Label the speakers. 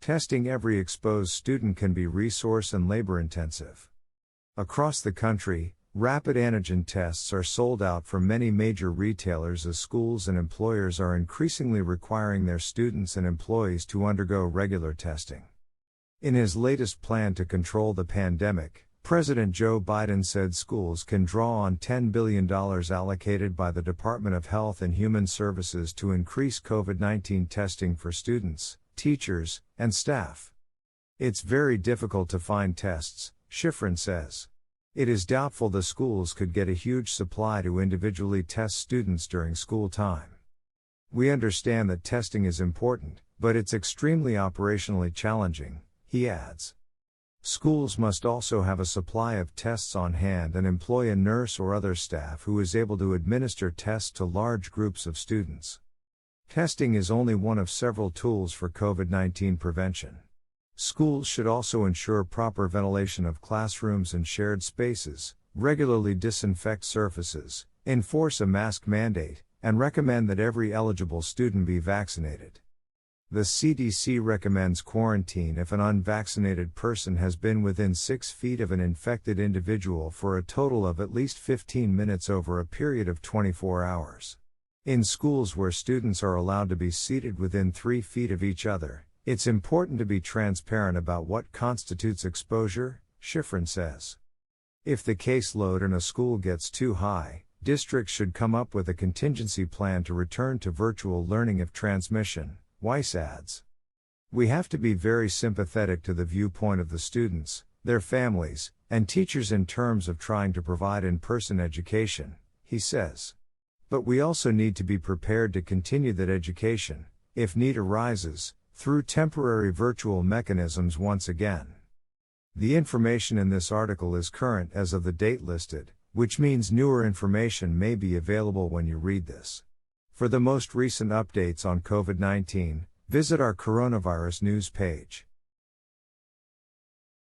Speaker 1: Testing every exposed student can be resource and labor intensive. Across the country, rapid antigen tests are sold out from many major retailers as schools and employers are increasingly requiring their students and employees to undergo regular testing. In his latest plan to control the pandemic, President Joe Biden said schools can draw on $10 billion allocated by the Department of Health and Human Services to increase COVID-19 testing for students, teachers, and staff. It's very difficult to find tests, Shifrin says. It is doubtful the schools could get a huge supply to individually test students during school time. We understand that testing is important, but it's extremely operationally challenging, he adds. Schools must also have a supply of tests on hand and employ a nurse or other staff who is able to administer tests to large groups of students. Testing is only one of several tools for COVID-19 prevention. Schools should also ensure proper ventilation of classrooms and shared spaces, regularly disinfect surfaces, enforce a mask mandate, and recommend that every eligible student be vaccinated. The CDC recommends quarantine if an unvaccinated person has been within 6 feet of an infected individual for a total of at least 15 minutes over a period of 24 hours. In schools where students are allowed to be seated within 3 feet of each other, it's important to be transparent about what constitutes exposure, Shifrin says. If the caseload in a school gets too high, districts should come up with a contingency plan to return to virtual learning if transmission, Weiss adds. We have to be very sympathetic to the viewpoint of the students, their families, and teachers in terms of trying to provide in-person education, he says. But we also need to be prepared to continue that education, if need arises, through temporary virtual mechanisms once again. The information in this article is current as of the date listed, which means newer information may be available when you read this. For the most recent updates on COVID-19, visit our coronavirus news page.